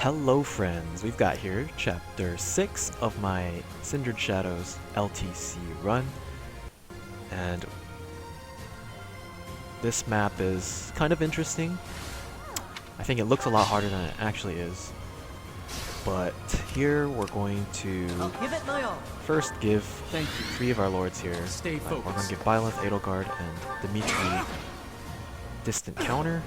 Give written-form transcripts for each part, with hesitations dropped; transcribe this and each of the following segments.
Hello friends, we've got here chapter 6 of my Cindered Shadows LTC run, and this map is kind of interesting. I think it looks a lot harder than it actually is, but here we're going to first give 3 of our lords here. We're going to give Byleth, Edelgard, and Dimitri distant counter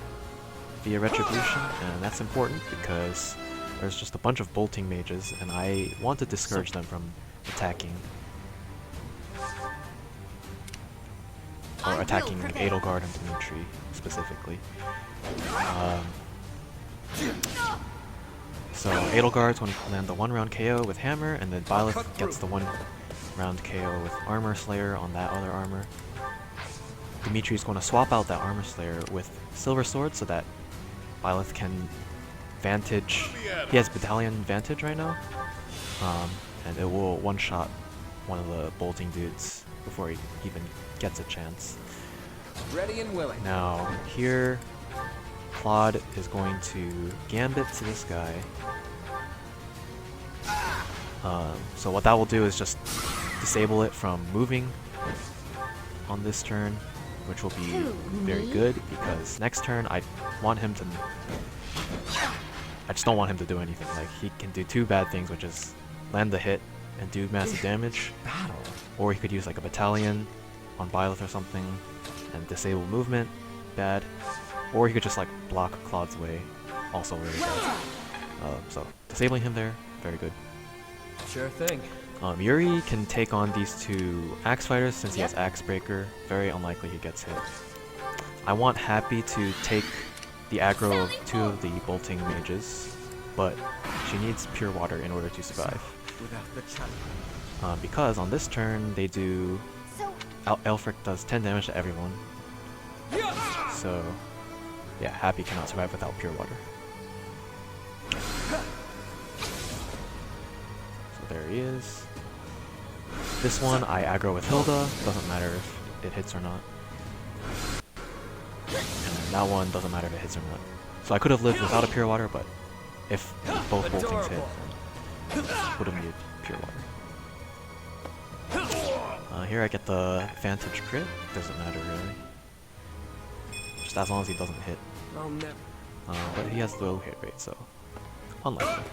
via retribution, and that's important because there's just a bunch of bolting mages and I want to discourage them from attacking or attacking Edelgard and Dimitri specifically. So Edelgard's going to land the 1-round KO with Hammer, and then Byleth gets the 1-round KO with Armorslayer on that other armor. Dimitri's going to swap out that Armorslayer with Silver Sword so that Byleth can Vantage. He has Battalion Vantage right now, and it will one-shot one of the bolting dudes before he even gets a chance. Ready and willing. Now here, Claude is going to Gambit to this guy. So what that will do is just disable it from moving on this turn, which will be very good because next turn I just don't want him to do anything. Like, he can do 2 bad things, which is land the hit and do massive damage, or he could use like a Battalion on Byleth or something and disable movement, bad, or he could just like block Claude's way, also really bad. So disabling him there, very good. Sure thing. Yuri can take on these 2 Axe Fighters since he has Axe Breaker. Very unlikely he gets hit. I want Happy to take the aggro of 2 of the bolting mages, but she needs Pure Water in order to survive. Because on this turn they do... Elfric does 10 damage to everyone. So yeah, Happy cannot survive without Pure Water. So there he is. This one I aggro with Hilda, doesn't matter if it hits or not. And that one doesn't matter if it hits or not. So I could have lived without a Pure Water, but if both boltings hit, then would have needed Pure Water. Here I get the Vantage crit, doesn't matter really. Just as long as he doesn't hit. But he has low hit rate, so unlikely.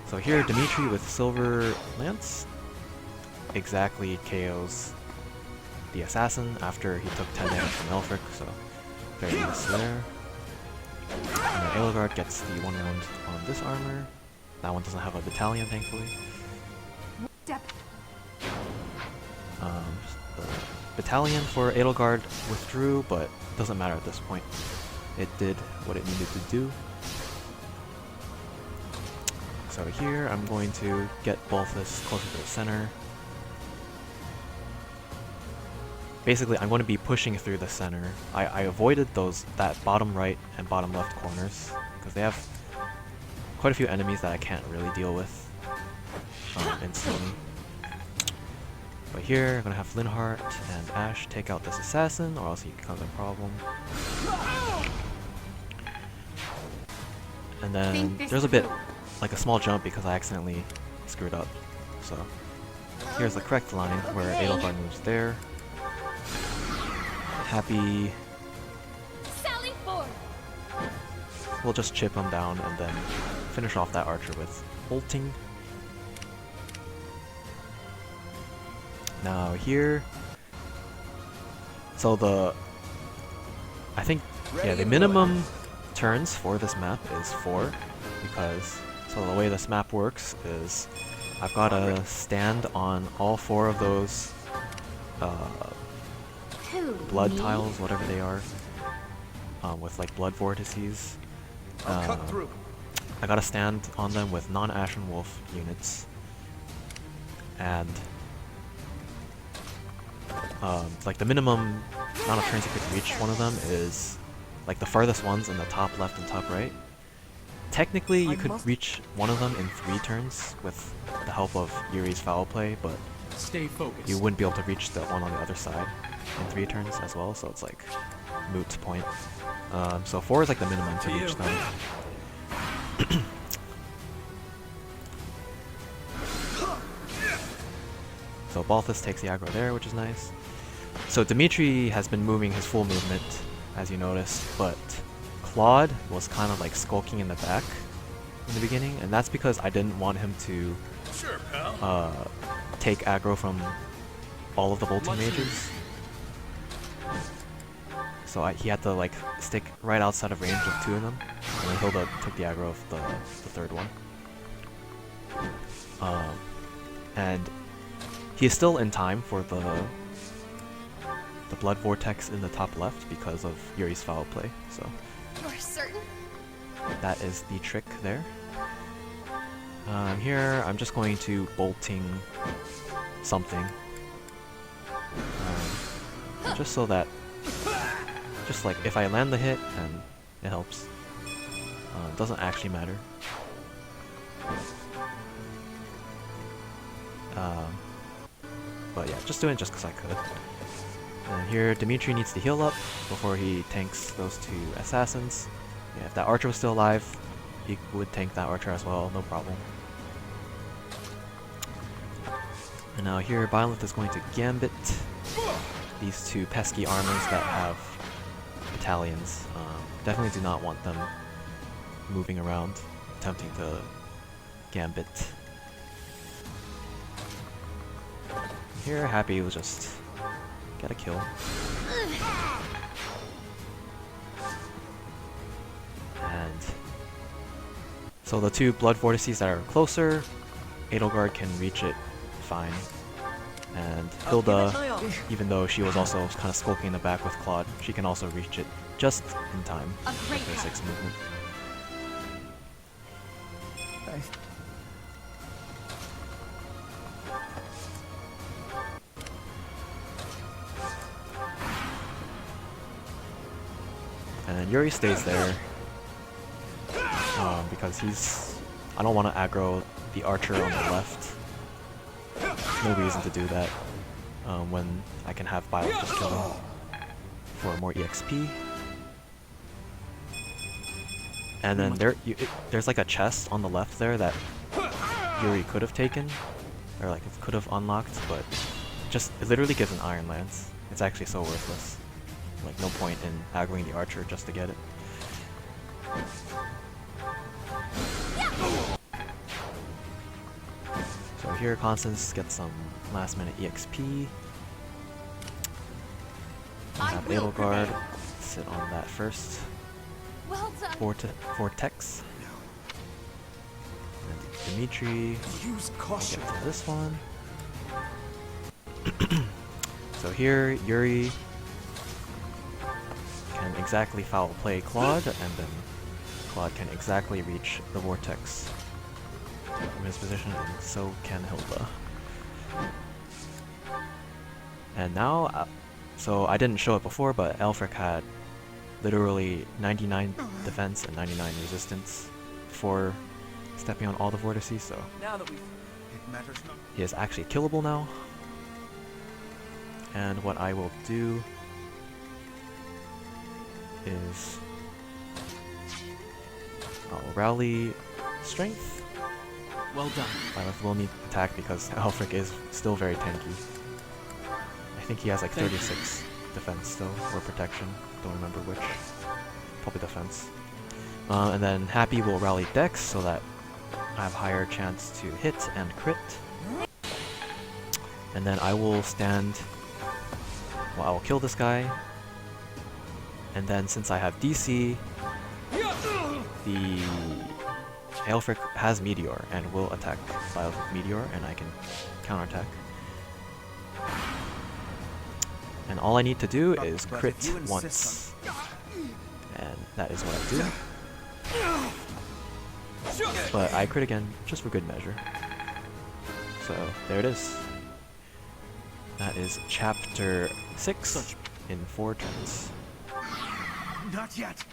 So here Dimitri with Silver Lance exactly KOs the assassin after he took 10 damage from Elfric, so very nice there. And then Edelgard gets the 1 round on this armor. That one doesn't have a Battalion, thankfully. The Battalion for Edelgard withdrew, but doesn't matter at this point. It did what it needed to do. So here I'm going to get Balthus closer to the center. Basically, I'm going to be pushing through the center. I avoided that bottom right and bottom left corners because they have quite a few enemies that I can't really deal with instantly. But here, I'm going to have Linhardt and Ashe take out this assassin, or else he becomes a problem. And then there's a bit, like a small jump because I accidentally screwed up. So here's the correct line where Edelgard moves there. Happy. We'll just chip him down and then finish off that archer with bolting. Now here, so I think the minimum turns for this map is 4, because so the way this map works is I've got to stand on all 4 of those blood tiles, whatever they are, with like blood vortices. I gotta stand on them with non-Ashen Wolf units, and like the minimum amount of turns you could reach one of them is like the farthest ones in the top left and top right. Technically you could reach one of them in 3 turns with the help of Yuri's foul play, but you wouldn't be able to reach the one on the other side in 3 turns as well, so it's like moot point. So 4 is like the minimum to reach them. Balthus takes the aggro there, which is nice. So Dimitri has been moving his full movement, as you noticed, but Claude was kind of like skulking in the back in the beginning, and that's because I didn't want him to take aggro from all of the bolting mages. So he had to like stick right outside of range of 2 of them, and then Hilda took the aggro of the 3rd one. And he is still in time for the blood vortex in the top left because of Yuri's foul play. So You're certain? that is the trick there. Here I'm just going to bolting something, just so that, just like if I land the hit, and it helps. It doesn't actually matter. But yeah, just doing it just because I could. And here Dimitri needs to heal up before he tanks those 2 assassins. Yeah, if that archer was still alive, he would tank that archer as well, no problem. And now here Byleth is going to gambit these 2 pesky armors that have battalions. Definitely do not want them moving around, attempting to gambit. Here Happy will just get a kill. And so the 2 blood vortices that are closer, Edelgard can reach it fine. And Hilda, even though she was also kind of skulking in the back with Claude, she can also reach it just in time with her 6 movement. And Yuri stays there because I don't want to aggro the archer on the left. No reason to do that when I can have Byleth just kill him for more EXP. And then there's like a chest on the left there that Yuri could have taken, or like it could have unlocked, but it literally gives an Iron Lance. It's actually so worthless. Like no point in aggroing the archer just to get it. So here Constance gets some last minute EXP. We have Edelgard sit on that first Well done. vortex. And Dimitri Use caution. get to this one. So here Yuri can exactly foul play Claude, and then Claude can exactly reach the vortex from his position, and so can Hilda. And now, so I didn't show it before, but Aelfric had literally 99 defense and 99 resistance for stepping on all the vortices, so Now that it matters not. he is actually killable now. And what I will do is I'll rally strength. Well done. Byleth will need attack because Aelfric is still very tanky. I think he has like 36 defense still, or protection, don't remember which. Probably defense. And then Happy will rally Dex so that I have higher chance to hit and crit. And then I will stand, well, I will kill this guy. And then since I have DC, the Aelfric has Meteor and will attack Byleth with Meteor, and I can counterattack. And all I need to do is crit once. And that is what I do. But I crit again, just for good measure. So, there it is. That is chapter 6 in 4 turns. Not yet.